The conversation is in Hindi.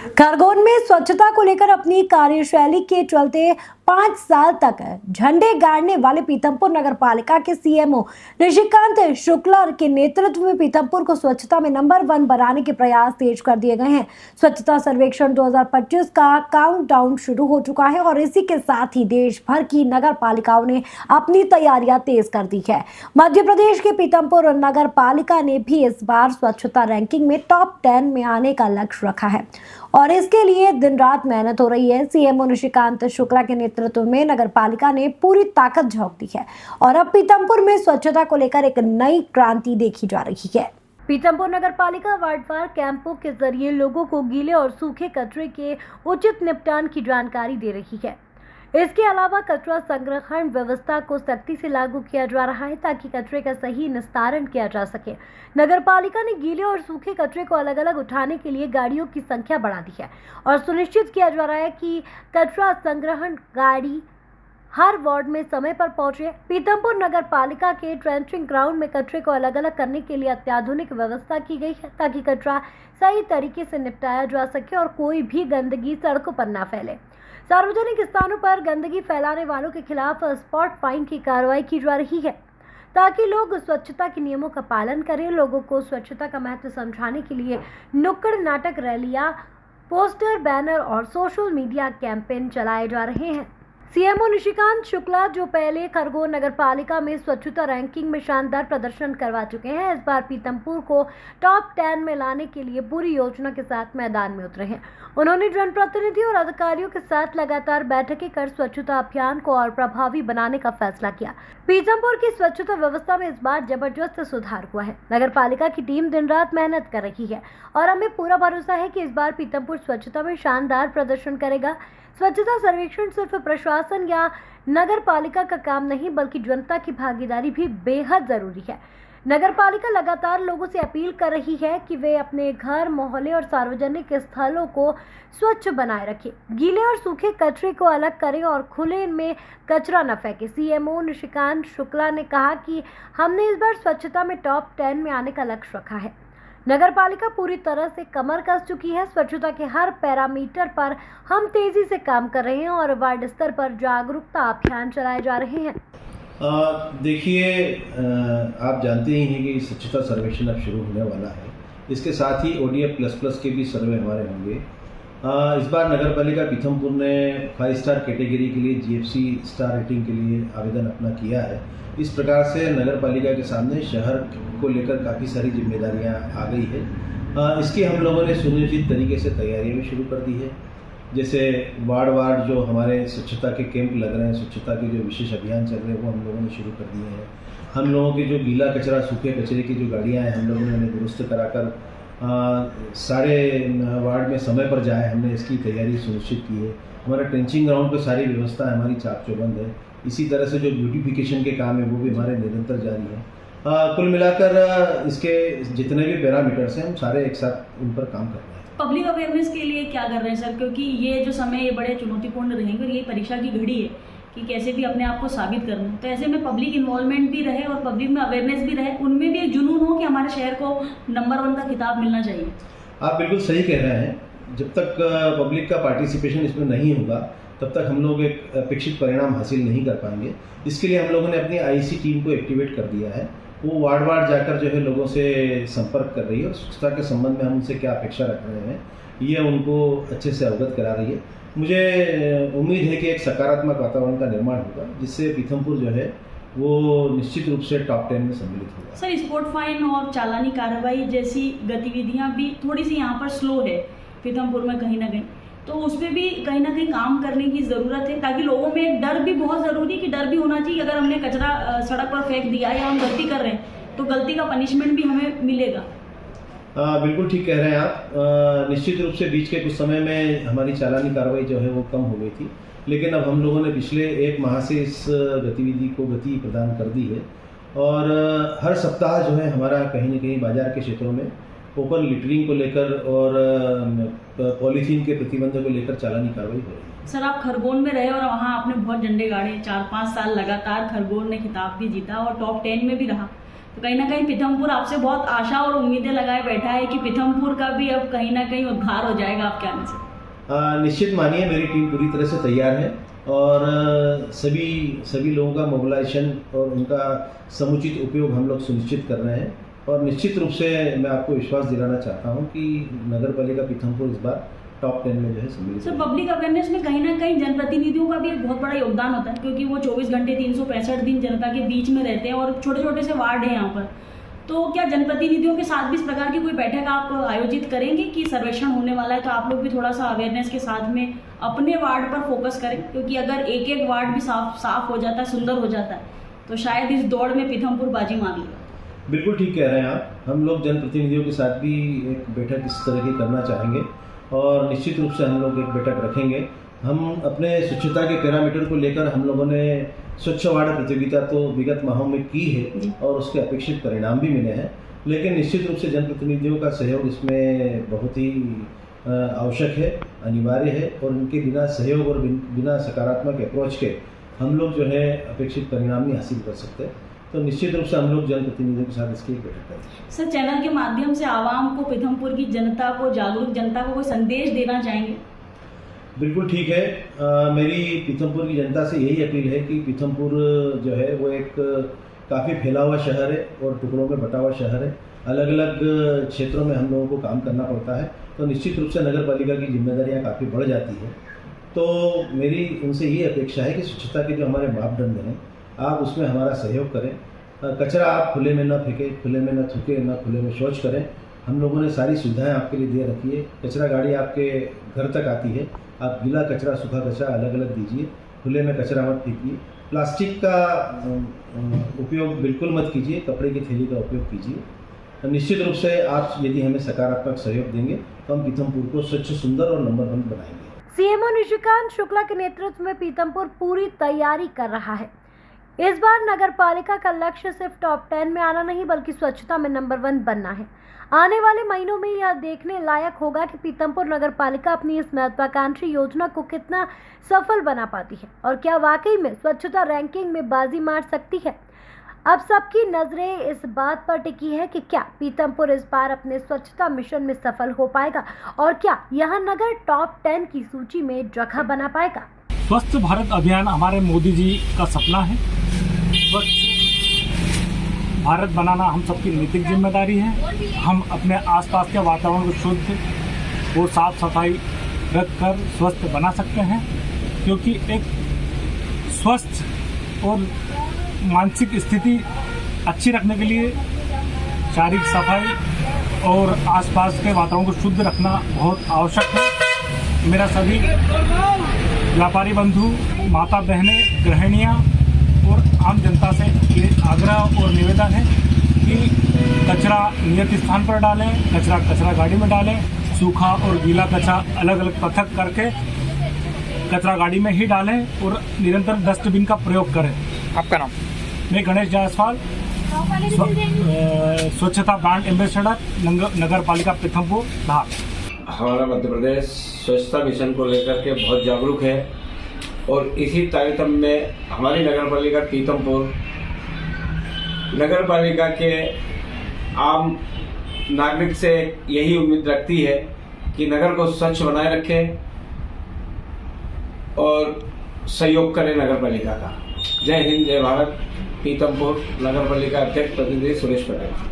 खरगोन में स्वच्छता को लेकर अपनी कार्यशैली के चलते 5 साल तक झंडे गाड़ने वाले पीथमपुर नगर पालिका के सीएमओ निशिकांत शुक्ला के नेतृत्व में पीथमपुर को स्वच्छता में नंबर 1 बनाने के प्रयास तेज कर दिए गए हैं। स्वच्छता सर्वेक्षण 2025 का काउंटडाउन शुरू हो चुका है और इसी के साथ ही देश भर की नगर पालिकाओं ने अपनी तैयारियां तेज कर दी है। मध्य प्रदेश के पीथमपुर नगर पालिका ने भी इस बार स्वच्छता रैंकिंग में टॉप 10 में आने का लक्ष्य रखा है और इसके लिए दिन रात मेहनत हो रही है। सीएमओ निशिकांत शुक्ला के नेतृत्व में नगर पालिका ने पूरी ताकत झोंक दी है और अब पीथमपुर में स्वच्छता को लेकर एक नई क्रांति देखी जा रही है। पीथमपुर नगर पालिका वार्डवार कैंपों के जरिए लोगों को गीले और सूखे कचरे के उचित निपटान की जानकारी दे रही है। इसके अलावा कचरा संग्रहण व्यवस्था को सख्ती से लागू किया जा रहा है ताकि कचरे का सही निस्तारण किया जा सके। नगर पालिका ने गीले और सूखे कचरे को अलग अलग उठाने के लिए गाड़ियों की संख्या बढ़ा दी है और सुनिश्चित किया जा रहा है कि कचरा संग्रहण गाड़ी हर वार्ड में समय पर पहुंचे। पीथमपुर नगर पालिका के ट्रेंचिंग ग्राउंड में कचरे को अलग अलग करने के लिए अत्याधुनिक व्यवस्था की गई है ताकि कचरा सही तरीके से निपटाया जा सके और कोई भी गंदगी सड़कों पर न फैले। सार्वजनिक स्थानों पर गंदगी फैलाने वालों के खिलाफ स्पॉट फाइन की कार्रवाई की जा रही है ताकि लोग स्वच्छता के नियमों का पालन करें। लोगों को स्वच्छता का महत्व समझाने के लिए नुक्कड़ नाटक, रैलियां, पोस्टर, बैनर और सोशल मीडिया कैंपेन चलाए जा रहे हैं। सीएमओ निशिकांत शुक्ला जो पहले खरगोन नगर पालिका में स्वच्छता रैंकिंग में शानदार प्रदर्शन करवा चुके हैं, इस बार पीथमपुर को टॉप 10 में लाने के लिए पूरी योजना के साथ मैदान में उतरे हैं। उन्होंने जनप्रतिनिधि और अधिकारियों के साथ लगातार बैठकें कर स्वच्छता अभियान को और प्रभावी बनाने का फैसला किया। पीथमपुर की स्वच्छता व्यवस्था में इस बार जबरदस्त सुधार हुआ है। नगर पालिका की टीम दिन रात मेहनत कर रही है और हमें पूरा भरोसा है कि इस बार पीथमपुर स्वच्छता में शानदार प्रदर्शन करेगा। स्वच्छता सर्वेक्षण सिर्फ प्रशासन या नगर पालिका का काम नहीं बल्कि जनता की भागीदारी भी बेहद जरूरी है। नगर पालिका लगातार लोगों से अपील कर रही है कि वे अपने घर, मोहल्ले और सार्वजनिक स्थलों को स्वच्छ बनाए रखें, गीले और सूखे कचरे को अलग करें और खुले में कचरा न फेंकें। सीएमओ निशिकांत शुक्ला ने कहा कि हमने इस बार स्वच्छता में टॉप 10 में आने का लक्ष्य रखा है। नगर पालिका पूरी तरह से कमर कस चुकी है। स्वच्छता के हर पैरामीटर पर हम तेजी से काम कर रहे हैं और वार्ड स्तर पर जागरूकता अभियान चलाए जा रहे हैं। देखिए, आप जानते ही हैं कि स्वच्छता सर्वेक्षण अब शुरू होने वाला है। इसके साथ ही ODF++ के भी सर्वे हमारे होंगे। इस बार नगर पालिका पीथमपुर ने 5 स्टार कैटेगरी के लिए GFC स्टार रेटिंग के लिए आवेदन अपना किया है। इस प्रकार से नगर पालिका के सामने शहर को लेकर काफ़ी सारी जिम्मेदारियां आ गई है। इसकी हम लोगों ने सुनिश्चित तरीके से तैयारियां भी शुरू कर दी है। जैसे वार्ड जो हमारे स्वच्छता के कैंप लग रहे हैं, स्वच्छता के जो विशेष अभियान चल रहे हैं वो हम लोगों ने शुरू कर दिए हैं। हम लोगों के जो गीला कचरा, सूखे कचरे की जो गाड़ियाँ हैं हम लोगों ने उन्हें दुरुस्त कराकर सारे वार्ड में समय पर जाए, हमने इसकी तैयारी सुनिश्चित की है। हमारा ट्रेंचिंग ग्राउंड पर सारी व्यवस्था हमारी चाक चौबंद है। इसी तरह से जो ब्यूटिफिकेशन के काम है वो भी हमारे निरंतर जारी है। कुल मिलाकर इसके जितने भी पैरामीटर्स हैं हम सारे एक साथ उन पर काम कर रहे हैं। पब्लिक अवेयरनेस के लिए क्या कर रहे हैं सर, क्योंकि ये जो समय ये बड़े चुनौतीपूर्ण रहेंगे और ये परीक्षा की घड़ी है कि कैसे भी अपने आप को साबित करना, तो ऐसे में पब्लिक इन्वॉल्वमेंट भी रहे और पब्लिक में अवेयरनेस भी रहे, उनमें भी एक जुनून हो कि हमारे शहर को नंबर 1 का खिताब मिलना चाहिए। आप बिल्कुल सही कह रहे हैं। जब तक पब्लिक का पार्टिसिपेशन इसमें नहीं होगा तब तक हम लोग एक अपेक्षित परिणाम हासिल नहीं कर पाएंगे। इसके लिए हम लोगों ने अपनी IC टीम को एक्टिवेट कर दिया है। वो वार्ड जाकर जो है लोगों से संपर्क कर रही है और स्वच्छता के संबंध में हम उनसे क्या अपेक्षा रख रहे हैं ये उनको अच्छे से अवगत करा रही है। मुझे उम्मीद है कि एक सकारात्मक वातावरण का निर्माण होगा जिससे पीथमपुर जो है वो निश्चित रूप से टॉप 10 में सम्मिलित होगा। सर, स्पॉट फाइन और चालानी कार्रवाई जैसी गतिविधियां भी थोड़ी सी यहाँ पर स्लो है पीथमपुर में कहीं ना कहीं, तो उसमें भी कहीं ना कहीं काम करने की ज़रूरत है ताकि लोगों में डर भी बहुत ज़रूरी है कि डर भी होना चाहिए। अगर हमने कचरा सड़क पर फेंक दिया या हम गलती कर रहे हैं तो गलती का पनिशमेंट भी हमें मिलेगा। बिल्कुल ठीक कह रहे हैं आप। निश्चित रूप से बीच के कुछ समय में हमारी चालानी कार्रवाई जो है वो कम हो गई थी, लेकिन अब हम लोगों ने पिछले 1 माह से इस गतिविधि को गति प्रदान कर दी है और हर सप्ताह जो है हमारा कहीं ना कहीं बाजार के क्षेत्रों में ओपन लिटरिंग को लेकर और पॉलीथीन के प्रतिबंध को लेकर चालानी कार्रवाई हो रही है। सर, आप खरगोन में रहे और वहाँ आपने बहुत झंडे गाड़े, 4-5 साल लगातार खरगोन ने खिताब भी जीता और टॉप 10 में भी रहा, तो कहीं ना कहीं पीथमपुर आपसे बहुत आशा और उम्मीदें लगाए बैठा है कि पीथमपुर का भी अब कहीं ना कहीं उद्धार हो जाएगा आपके आने से। निश्चित मानिए मेरी टीम पूरी तरह से तैयार है और सभी लोगों का मोबिलाइजेशन और उनका समुचित उपयोग हम लोग सुनिश्चित कर रहे हैं और निश्चित रूप से मैं आपको विश्वास दिलाना चाहता हूं कि नगर पालिका पीथमपुर इस बार टॉप 10 में जो है सम्मिलित। सर, पब्लिक अवेयरनेस में कहीं ना कहीं जनप्रतिनिधियों का भी एक बहुत बड़ा योगदान होता है, क्योंकि वो 24 घंटे 365 दिन जनता के बीच में रहते हैं और छोटे छोटे से वार्ड हैं यहाँ पर। तो क्या जनप्रतिनिधियों के साथ भी इस प्रकार की कोई बैठक आप आयोजित करेंगे कि सर्वेक्षण होने वाला है तो आप लोग भी थोड़ा सा अवेयरनेस के साथ में अपने वार्ड पर फोकस करें, क्योंकि अगर एक एक वार्ड भी साफ हो जाता है, सुंदर हो जाता है, तो शायद इस दौड़ में पीथमपुर बाजी मार लेगा। बिल्कुल ठीक कह रहे हैं आप। हम लोग जनप्रतिनिधियों के साथ भी एक बैठक इस तरह की करना चाहेंगे और निश्चित रूप से हम लोग एक बैठक रखेंगे। हम अपने स्वच्छता के पैरामीटर को लेकर हम लोगों ने स्वच्छ वार्ड प्रतियोगिता तो विगत माहों में की है और उसके अपेक्षित परिणाम भी मिले हैं, लेकिन निश्चित रूप से जनप्रतिनिधियों का सहयोग इसमें बहुत ही आवश्यक है, अनिवार्य है और उनके बिना सहयोग और बिना सकारात्मक अप्रोच के हम लोग जो है अपेक्षित परिणाम नहीं हासिल कर सकते। तो निश्चित रूप से हम लोग जनप्रतिनिधियों के साथ इसकी एक बैठक करेंगे। सर, चैनल के माध्यम से आवाम को, पीथमपुर की जनता को, जागरूक जनता को कोई संदेश देना चाहेंगे? बिल्कुल ठीक है। मेरी पीथमपुर की जनता से यही अपील है कि पीथमपुर जो है वो एक काफ़ी फैला हुआ शहर है और टुकड़ों में बटा हुआ शहर है। अलग अलग क्षेत्रों में हम लोगों को काम करना पड़ता है, तो निश्चित रूप से नगर पालिका की जिम्मेदारियां काफ़ी बढ़ जाती हैं। तो मेरी उनसे ये अपेक्षा है कि स्वच्छता के जो हमारे मापदंड हैं आप उसमें हमारा सहयोग करें। कचरा आप खुले में न फेंकें, खुले में न थूकें, न खुले में शौच करें। हम लोगों ने सारी सुविधाएं आपके लिए दे रखी है। कचरा गाड़ी आपके घर तक आती है। आप गीला कचरा, सूखा कचरा अलग अलग दीजिए, खुले में कचरा मत फेंकिए। प्लास्टिक का उपयोग बिल्कुल मत कीजिए, कपड़े की थैली का उपयोग कीजिए। निश्चित रूप से आप यदि हमें सकारात्मक सहयोग देंगे तो हम पीथमपुर को स्वच्छ, सुंदर और नंबर 1 बनाएंगे। सीएमओ निशिकांत शुक्ला के नेतृत्व में पीथमपुर पूरी तैयारी कर रहा है। इस बार नगर पालिका का लक्ष्य सिर्फ टॉप 10 में आना नहीं बल्कि स्वच्छता में नंबर 1 बनना है। आने वाले महीनों में यह देखने लायक होगा कि पीथमपुर नगर पालिका अपनी इस महत्वाकांक्षी योजना को कितना सफल बना पाती है और क्या वाकई में स्वच्छता रैंकिंग में बाजी मार सकती है। अब सबकी नजरें इस बात पर टिकी है कि क्या पीथमपुर इस बार अपने स्वच्छता मिशन में सफल हो पाएगा और क्या यह नगर टॉप 10 की सूची में जगह बना पाएगा। स्वच्छ भारत अभियान हमारे मोदी जी का सपना है। स्वच्छ भारत बनाना हम सबकी नैतिक जिम्मेदारी है। हम अपने आसपास के वातावरण को शुद्ध और साफ सफाई रखकर स्वस्थ बना सकते हैं, क्योंकि एक स्वस्थ और मानसिक स्थिति अच्छी रखने के लिए शारीरिक सफाई और आसपास के वातावरण को शुद्ध रखना बहुत आवश्यक है। मेरा सभी व्यापारी बंधु, माता बहनें, गृहिणियाँ और आम जनता से ये आग्रह और निवेदन है कि कचरा नियत स्थान पर डालें, कचरा गाड़ी में डालें, सूखा और गीला कचरा अलग अलग पृथक करके कचरा गाड़ी में ही डालें और निरंतर डस्टबिन का प्रयोग करें। आपका नाम? मैं गणेश जायसवाल, स्वच्छता ब्रांड एम्बेसडर, नगर पालिका पीथमपुर धार। हमारा मध्य प्रदेश स्वच्छता मिशन को लेकर के बहुत जागरूक है और इसी तारतम्य में हमारी नगर पालिका पीथमपुर नगर पालिका के आम नागरिक से यही उम्मीद रखती है कि नगर को स्वच्छ बनाए रखें और सहयोग करें नगर पालिका का। जय हिंद, जय भारत। पीथमपुर नगर पालिका अध्यक्ष प्रतिनिधि सुरेश पटेल।